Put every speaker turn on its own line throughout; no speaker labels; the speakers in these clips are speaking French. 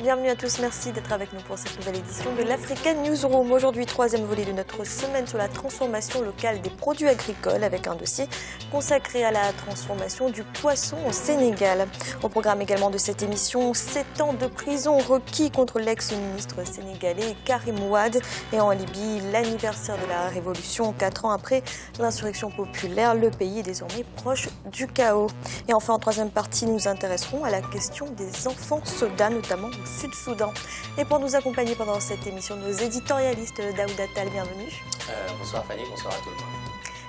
bienvenue à tous. Merci d'être avec nous pour cette nouvelle édition de l'African Newsroom. Aujourd'hui, troisième volet de notre semaine sur la transformation locale des produits agricoles avec un dossier consacré à la transformation du poisson au Sénégal. Au programme également de cette émission, 7 ans de prison requis contre l'ex-ministre sénégalais Karim Wade. Et en Libye, l'anniversaire de la révolution, 4 ans après l'insurrection populaire. Le pays est désormais proche du chaos. Et enfin, en troisième partie, nous nous intéresserons à la question des enfants soldats, notamment au Sud-Soudan. Et pour nous accompagner pendant cette émission, nos éditorialistes, Daouda Tal, bienvenue.
Bonsoir Fanny, bonsoir à tout le monde.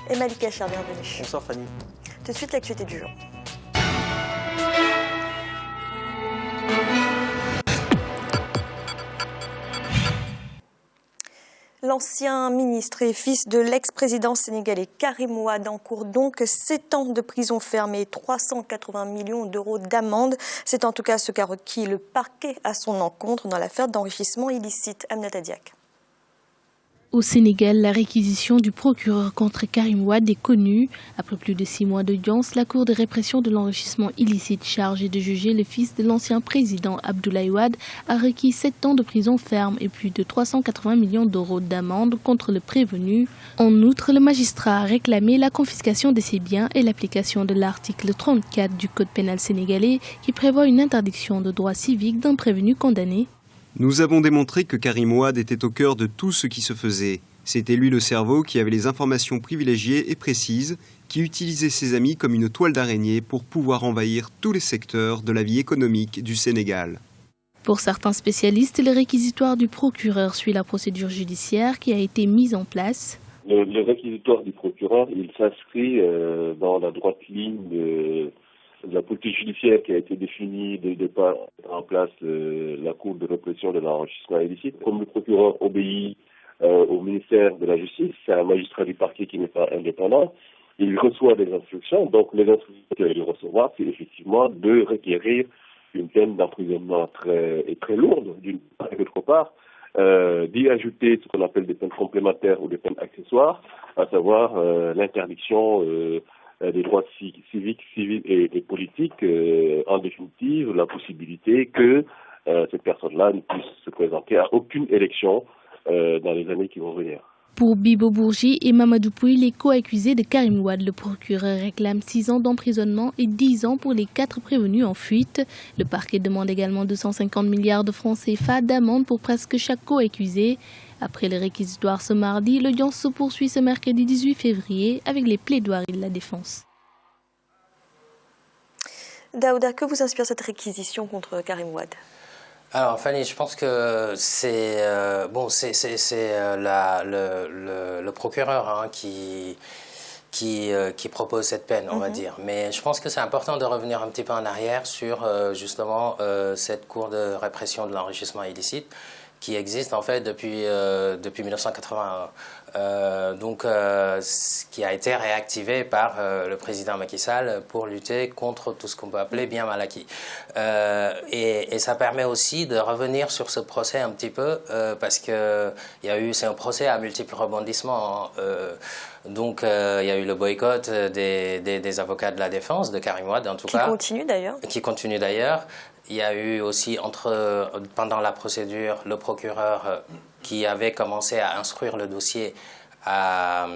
Et Malik Achar, bienvenue.
Bonsoir Fanny.
Tout de suite, l'actualité du jour. L'ancien ministre et fils de l'ex-président sénégalais Karim Wade encourt donc 7 ans de prison ferme et 380 millions d'euros d'amende. C'est en tout cas ce qu'a requis le parquet à son encontre dans l'affaire d'enrichissement illicite. Aminata Diak.
Au Sénégal, la réquisition du procureur contre Karim Wade est connue. Après plus de 6 mois d'audience, la Cour de répression de l'enrichissement illicite chargée de juger le fils de l'ancien président Abdoulaye Wade a requis 7 ans de prison ferme et plus de 380 millions d'euros d'amende contre le prévenu. En outre, le magistrat a réclamé la confiscation de ses biens et l'application de l'article 34 du Code pénal sénégalais qui prévoit une interdiction de droits civiques d'un prévenu condamné.
Nous avons démontré que Karim Wade était au cœur de tout ce qui se faisait. C'était lui le cerveau qui avait les informations privilégiées et précises, qui utilisait ses amis comme une toile d'araignée pour pouvoir envahir tous les secteurs de la vie économique du Sénégal.
Pour certains spécialistes, le réquisitoire du procureur suit la procédure judiciaire qui a été mise en place.
Le réquisitoire du procureur, il s'inscrit dans la droite ligne de la politique judiciaire qui a été définie dès le départ en place la Cour de répression de l'enrichissement illicite. Comme le procureur obéit au ministère de la Justice, c'est un magistrat du parquet qui n'est pas indépendant, il reçoit des instructions. Donc les instructions qu'il va recevoir, c'est effectivement de requérir une peine d'emprisonnement très lourde, d'une part et d'autre part, d'y ajouter ce qu'on appelle des peines complémentaires ou des peines accessoires, à savoir l'interdiction des droits civiques, civils et politiques, en définitive, la possibilité que cette personne-là ne puisse se présenter à aucune élection dans les années qui vont venir.
Pour Bibo Bourgi et Mamadou Pouy, les co-accusés de Karim Wade, le procureur réclame 6 ans d'emprisonnement et 10 ans pour les 4 prévenus en fuite. Le parquet demande également 250 milliards de francs CFA d'amende pour presque chaque co-accusé. Après le réquisitoire ce mardi, l'audience se poursuit ce mercredi 18 février avec les plaidoiries de la défense.
Daouda, que vous inspire cette réquisition contre Karim Wade ?
Alors Fanny, je pense que c'est le procureur qui propose cette peine, on va dire. Mais je pense que c'est important de revenir un petit peu en arrière sur justement cette cour de répression de l'enrichissement illicite qui existe en fait depuis 1981. Qui a été réactivé par le président Macky Sall pour lutter contre tout ce qu'on peut appeler bien mal acquis. Et ça permet aussi de revenir sur ce procès un petit peu parce que c'est un procès à multiples rebondissements. Il y a eu le boycott des avocats de la défense, de Karim Wade en tout cas. Qui continue d'ailleurs. Il y a eu aussi, pendant la procédure, le procureur qui avait commencé à instruire le dossier a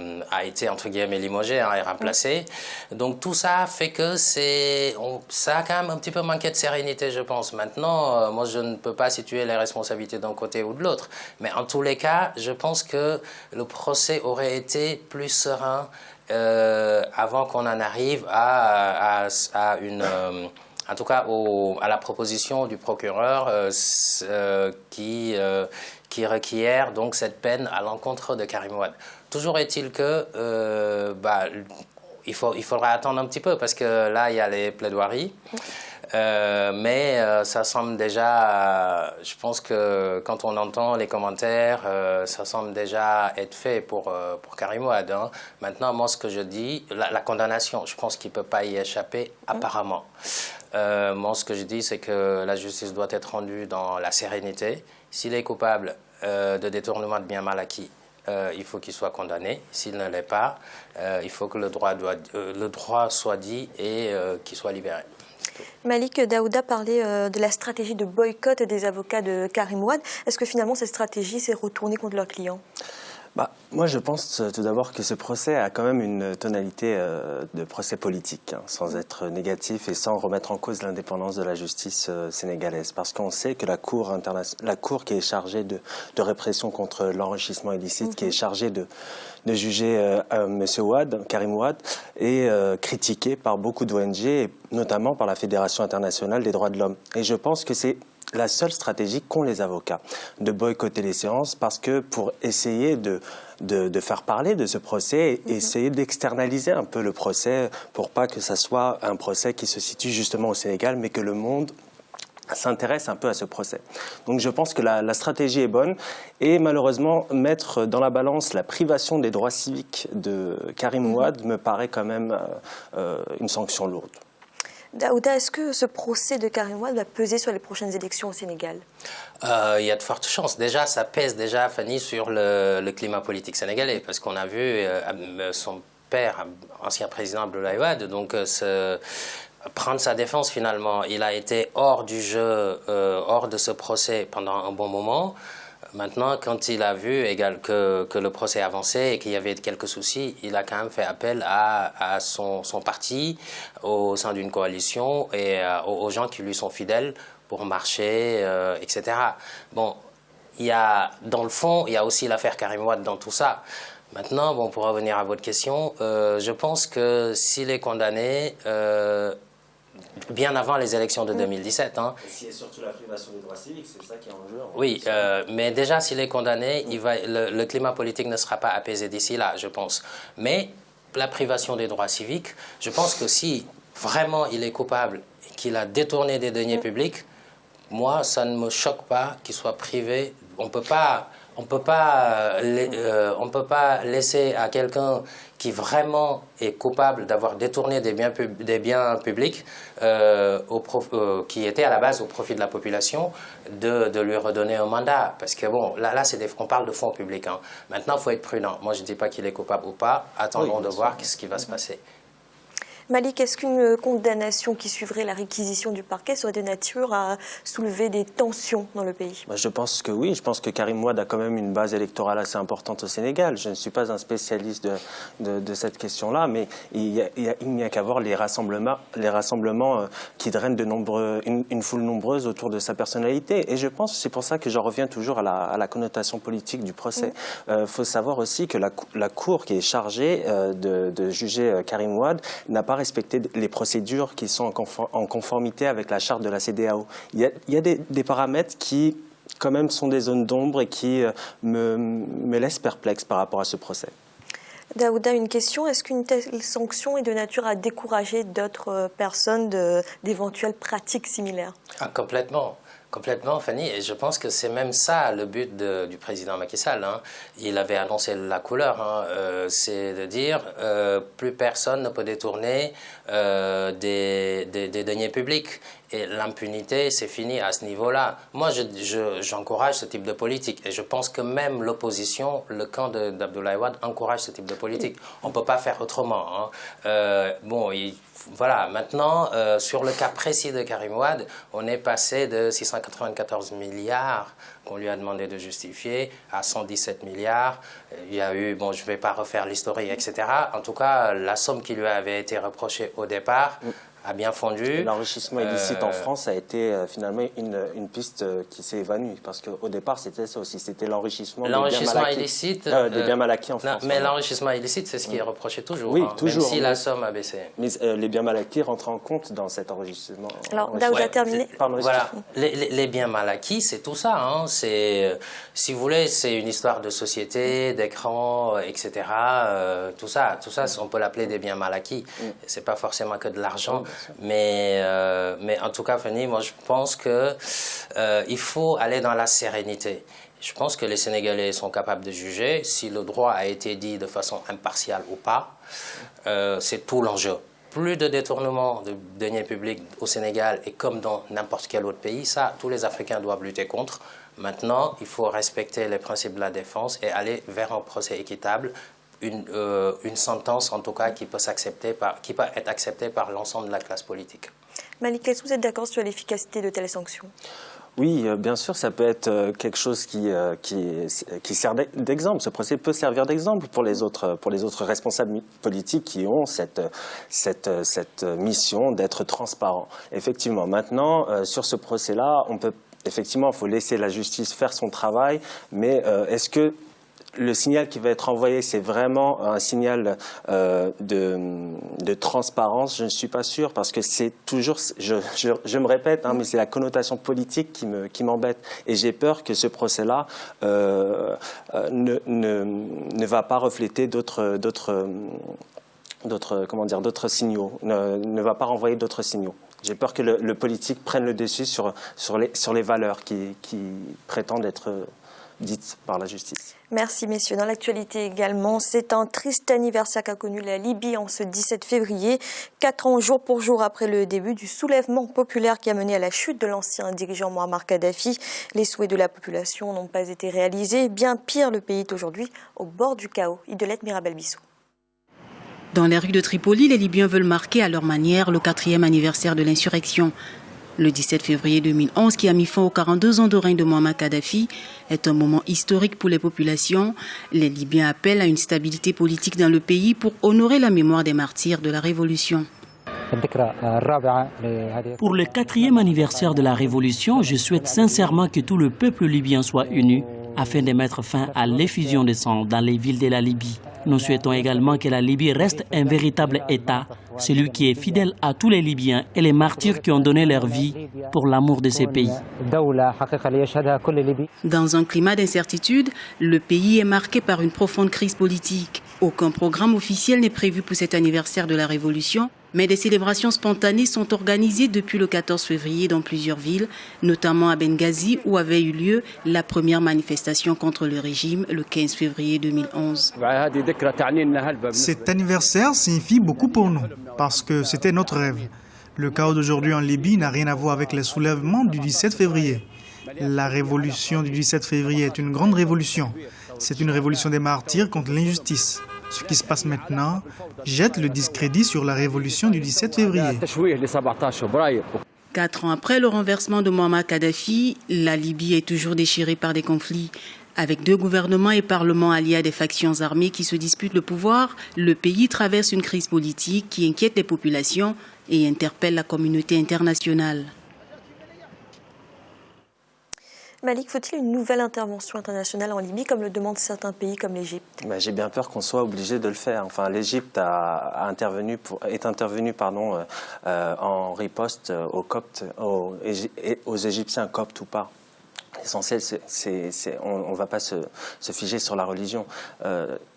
été, entre guillemets, limogé et remplacé. Donc tout ça fait que ça a quand même un petit peu manqué de sérénité, je pense. Maintenant, moi, je ne peux pas situer les responsabilités d'un côté ou de l'autre. Mais en tous les cas, je pense que le procès aurait été plus serein avant qu'on en arrive à une... En tout cas, à la proposition du procureur qui requiert donc cette peine à l'encontre de Karim Wade. Toujours est-il que il faudra attendre un petit peu parce que là, il y a les plaidoiries. Mais ça semble déjà, je pense que quand on entend les commentaires, ça semble déjà être fait pour Karim Wade. Hein. Maintenant, moi, ce que je dis, la condamnation, je pense qu'il ne peut pas y échapper apparemment. Moi, ce que je dis, c'est que la justice doit être rendue dans la sérénité. S'il est coupable de détournement de biens mal acquis, il faut qu'il soit condamné. S'il ne l'est pas, il faut que le droit soit dit et qu'il soit libéré.
Malik Daouda parlait de la stratégie de boycott des avocats de Karim Wade. Est-ce que finalement cette stratégie s'est retournée contre leurs clients ?
Moi, je pense tout d'abord que ce procès a quand même une tonalité de procès politique, sans être négatif et sans remettre en cause l'indépendance de la justice sénégalaise. Parce qu'on sait que la cour qui est chargée de répression contre l'enrichissement illicite, qui est chargée de juger M. Wade, Karim Wade, est critiquée par beaucoup d'ONG, et notamment par la Fédération internationale des droits de l'homme. Et je pense que c'est la seule stratégie qu'ont les avocats, de boycotter les séances, parce que pour essayer de faire parler de ce procès, essayer d'externaliser un peu le procès, pour pas que ça soit un procès qui se situe justement au Sénégal, mais que le monde s'intéresse un peu à ce procès. Donc je pense que la stratégie est bonne, et malheureusement mettre dans la balance la privation des droits civiques de Karim Wade me paraît quand même une sanction lourde.
Daouda, est-ce que ce procès de Karim Wade va peser sur les prochaines élections au Sénégal ?
Il y a de fortes chances. Déjà, ça pèse déjà, Fanny, sur le climat politique sénégalais, parce qu'on a vu son père, ancien président Abdoulaye Wade, donc prendre sa défense finalement. Il a été hors du jeu, hors de ce procès pendant un bon moment. Maintenant, quand il a vu que le procès avançait et qu'il y avait quelques soucis, il a quand même fait appel à son parti au sein d'une coalition et aux gens qui lui sont fidèles pour marcher, etc. Bon, dans le fond, il y a aussi l'affaire Karim Wade dans tout ça. Maintenant, bon, pour revenir à votre question, je pense que s'il est condamné, bien avant les élections de 2017.
Et surtout la privation des droits civiques, c'est ça qui est en jeu.
Oui, mais déjà, s'il est condamné, le climat politique ne sera pas apaisé d'ici là, je pense. Mais la privation des droits civiques, je pense que si vraiment il est coupable et qu'il a détourné des deniers publics, moi, ça ne me choque pas qu'il soit privé. On peut pas laisser à quelqu'un qui vraiment est coupable d'avoir détourné des biens publics qui étaient à la base au profit de la population, de lui redonner un mandat. Parce que bon, là on parle de fonds publics. Maintenant, il faut être prudent. Moi, je ne dis pas qu'il est coupable ou pas. Attendons de voir ce qui va se passer.
Malik, est-ce qu'une condamnation qui suivrait la réquisition du parquet serait de nature à soulever des tensions dans le pays ?
Je pense que oui. Je pense que Karim Wade a quand même une base électorale assez importante au Sénégal. Je ne suis pas un spécialiste de cette question-là, mais il n'y a qu'à voir les rassemblements qui drainent une foule nombreuse autour de sa personnalité. Et je pense, c'est pour ça que j'en reviens toujours à la connotation politique du procès. Faut savoir aussi que la cour qui est chargée de juger Karim Wade n'a pas respecter les procédures qui sont en conformité avec la charte de la CEDEAO. Il y a des paramètres qui, quand même, sont des zones d'ombre et qui me laissent perplexe par rapport à ce procès.
Daouda, une question. Est-ce qu'une telle sanction est de nature à décourager d'autres personnes d'éventuelles pratiques similaires ?
Complètement. Complètement, Fanny, et je pense que c'est même ça le but du président Macky Sall. Il avait annoncé la couleur, c'est de dire plus personne ne peut détourner des deniers publics. Et l'impunité, c'est fini à ce niveau-là. Moi, j'encourage ce type de politique. Et je pense que même l'opposition, le camp d'Abdoulaye Wade, encourage ce type de politique. On ne peut pas faire autrement. Voilà, maintenant, sur le cas précis de Karim Wade, on est passé de 694 milliards qu'on lui a demandé de justifier à 117 milliards. Il y a eu, je ne vais pas refaire l'historique, etc. En tout cas, la somme qui lui avait été reprochée au départ a bien fondu.
L'enrichissement illicite en France a été finalement une piste qui s'est évanouie, parce qu'au départ c'était ça aussi, c'était l'enrichissement
illicite
des biens mal acquis en France.
Mais l'enrichissement illicite, c'est ce qui est reproché toujours,
oui, toujours,
même si la somme a baissé.
Mais les biens mal acquis rentrent en compte dans cet enrichissement.
Alors, Daouda, terminé.
Voilà, les biens mal acquis, c'est tout ça. C'est, si vous voulez, c'est une histoire de société, d'écran, etc. Tout ça, on peut l'appeler des biens mal acquis. C'est pas forcément que de l'argent. Mais en tout cas, Fanny, moi je pense qu'il faut aller dans la sérénité. Je pense que les Sénégalais sont capables de juger si le droit a été dit de façon impartiale ou pas. C'est tout l'enjeu. Plus de détournement de deniers publics au Sénégal et comme dans n'importe quel autre pays, ça, tous les Africains doivent lutter contre. Maintenant, il faut respecter les principes de la défense et aller vers un procès équitable, une sentence en tout cas qui peut être acceptée par l'ensemble de la classe politique.
Malik, est-ce que vous êtes d'accord sur l'efficacité de telles sanctions ?
Oui, bien sûr, ça peut être quelque chose qui sert d'exemple. Ce procès peut servir d'exemple pour les autres responsables politiques qui ont cette mission d'être transparents. Effectivement, maintenant, sur ce procès-là, effectivement, il faut laisser la justice faire son travail, mais est-ce que le signal qui va être envoyé, c'est vraiment un signal de transparence? Je ne suis pas sûr, parce que c'est toujours, je me répète, mais c'est la connotation politique qui m'embête. Et j'ai peur que ce procès-là ne va pas refléter d'autres signaux, ne va pas renvoyer d'autres signaux. J'ai peur que le politique prenne le dessus sur les valeurs qui prétendent être dites par la justice.
Merci messieurs. Dans l'actualité également, c'est un triste anniversaire qu'a connu la Libye en ce 17 février, 4 ans jour pour jour après le début du soulèvement populaire qui a mené à la chute de l'ancien dirigeant Mouammar Kadhafi. Les souhaits de la population n'ont pas été réalisés. Bien pire, le pays est aujourd'hui au bord du chaos. Idolette Mirabel-Bissou.
Dans les rues de Tripoli, les Libyens veulent marquer à leur manière le 4e anniversaire de l'insurrection. Le 17 février 2011, qui a mis fin aux 42 ans de règne de Mouammar Kadhafi, est un moment historique pour les populations. Les Libyens appellent à une stabilité politique dans le pays pour honorer la mémoire des martyrs de la Révolution.
Pour le 4e anniversaire de la Révolution, je souhaite sincèrement que tout le peuple libyen soit uni afin de mettre fin à l'effusion de sang dans les villes de la Libye. Nous souhaitons également que la Libye reste un véritable État, celui qui est fidèle à tous les Libyens et les martyrs qui ont donné leur vie pour l'amour de ces pays.
Dans un climat d'incertitude, le pays est marqué par une profonde crise politique. Aucun programme officiel n'est prévu pour cet anniversaire de la Révolution, mais des célébrations spontanées sont organisées depuis le 14 février dans plusieurs villes, notamment à Benghazi où avait eu lieu la première manifestation contre le régime le 15 février 2011.
Cet anniversaire signifie beaucoup pour nous, parce que c'était notre rêve. Le chaos d'aujourd'hui en Libye n'a rien à voir avec les soulèvements du 17 février. La révolution du 17 février est une grande révolution. C'est une révolution des martyrs contre l'injustice. Ce qui se passe maintenant jette le discrédit sur la révolution du 17 février.
4 ans après le renversement de Mouammar Kadhafi, la Libye est toujours déchirée par des conflits. Avec 2 gouvernements et parlements alliés à des factions armées qui se disputent le pouvoir, le pays traverse une crise politique qui inquiète les populations et interpelle la communauté internationale.
Malik, faut-il une nouvelle intervention internationale en Libye, comme le demandent certains pays comme l'Égypte?
J'ai bien peur qu'on soit obligé de le faire. Enfin, l'Égypte est intervenue en riposte aux Coptes, aux Égyptiens, Coptes ou pas. L'essentiel, on ne va pas se figer sur la religion.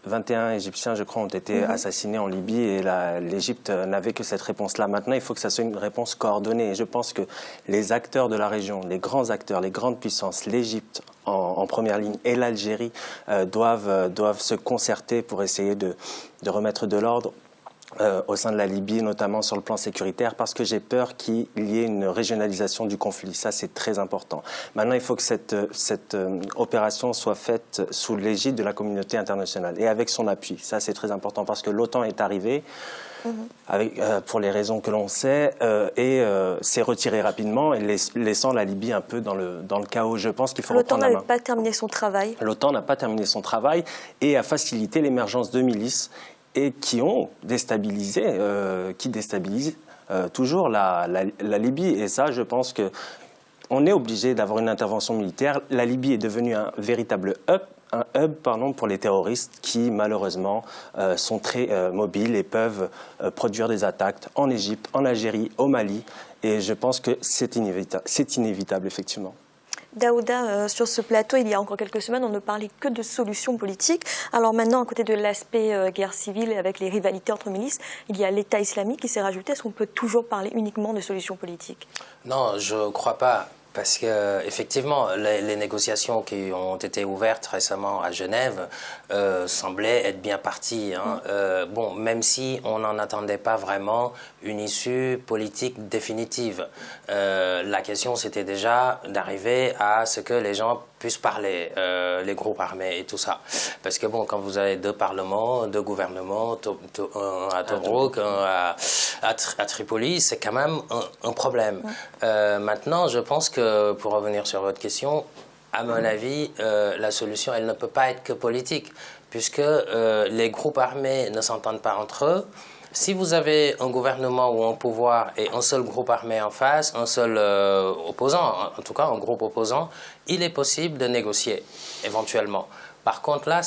21 Égyptiens, je crois, ont été assassinés en Libye et l'Égypte n'avait que cette réponse-là. Maintenant, il faut que ça soit une réponse coordonnée. Et je pense que les acteurs de la région, les grands acteurs, les grandes puissances, l'Égypte en première ligne et l'Algérie doivent se concerter pour essayer de remettre de l'ordre au sein de la Libye, notamment sur le plan sécuritaire, parce que j'ai peur qu'il y ait une régionalisation du conflit. Ça, c'est très important. Maintenant, il faut que cette opération soit faite sous l'égide de la communauté internationale et avec son appui. Ça, c'est très important parce que l'OTAN est arrivée pour les raisons que l'on sait et s'est retirée rapidement et laissant la Libye un peu dans le chaos. Je pense qu'il faut reprendre la main.
L'OTAN n'avait pas terminé son travail.
L'OTAN n'a pas terminé son travail et a facilité l'émergence de milices et qui ont déstabilisé, qui déstabilisent toujours la Libye. Et ça, je pense qu'on est obligé d'avoir une intervention militaire. La Libye est devenue un véritable hub pour les terroristes qui, malheureusement, sont très mobiles et peuvent produire des attaques en Égypte, en Algérie, au Mali. Et je pense que c'est inévitable, effectivement.
Daouda, sur ce plateau, il y a encore quelques semaines, on ne parlait que de solutions politiques. Alors maintenant, à côté de l'aspect guerre civile avec les rivalités entre milices, il y a l'État islamique qui s'est rajouté. Est-ce qu'on peut toujours parler uniquement de solutions politiques?
Non, je ne crois pas. Parce que effectivement, les négociations qui ont été ouvertes récemment à Genève semblaient être bien parties. Hein. Bon, même si on n'en attendait pas vraiment une issue politique définitive. La question, c'était déjà d'arriver à ce que les gens puissent parler, les groupes armés et tout ça. Parce que bon, quand vous avez deux parlements, deux gouvernements, un à Tobruk, un à Tripoli, c'est quand même un problème. Maintenant, je pense que pour revenir sur votre question, à mon avis, la solution, elle ne peut pas être que politique, puisque les groupes armés ne s'entendent pas entre eux. Si vous avez un gouvernement ou un pouvoir et un seul groupe armé en face, un seul opposant, en tout cas un groupe opposant, il est possible de négocier, éventuellement. Par contre, là,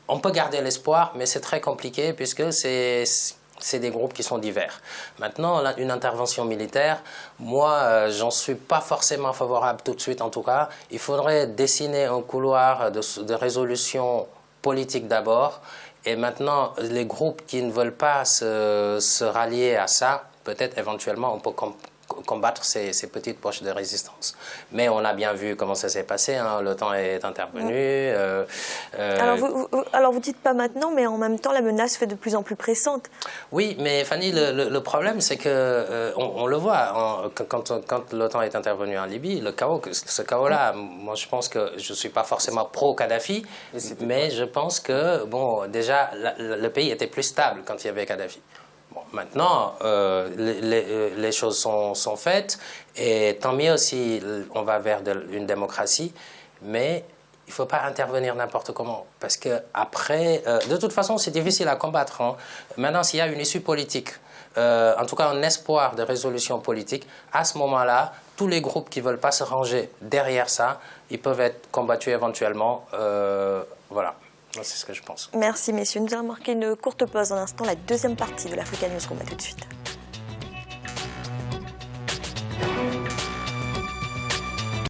on peut garder l'espoir, mais c'est très compliqué, puisque c'est des groupes qui sont divers. Maintenant, une intervention militaire, moi, j'en suis pas forcément favorable tout de suite, en tout cas. Il faudrait dessiner un couloir de résolution politique d'abord, et maintenant, les groupes qui ne veulent pas se rallier à ça, peut-être éventuellement, on peut combattre ces petites poches de résistance. Mais on a bien vu comment ça s'est passé, hein. L'OTAN est intervenu.
Alors vous dites pas maintenant, mais en même temps la menace fait de plus en plus pressante.
Oui, mais Fanny, le problème c'est que on le voit quand l'OTAN est intervenu en Libye, ce chaos-là, moi je pense que je suis pas forcément pro-Kadhafi, mais je pense que bon, déjà le pays était plus stable quand il y avait Kadhafi. Bon, maintenant, les choses sont faites, et tant mieux si on va vers une démocratie, mais il ne faut pas intervenir n'importe comment, parce que après, de toute façon, c'est difficile à combattre. Hein. Maintenant, s'il y a une issue politique, en tout cas un espoir de résolution politique, à ce moment-là, tous les groupes qui ne veulent pas se ranger derrière ça, ils peuvent être combattus éventuellement. Voilà. C'est ce que je pense.
Merci messieurs. Nous allons marquer une courte pause. En instant, la deuxième partie de l'Africa Newsroom. À tout de suite.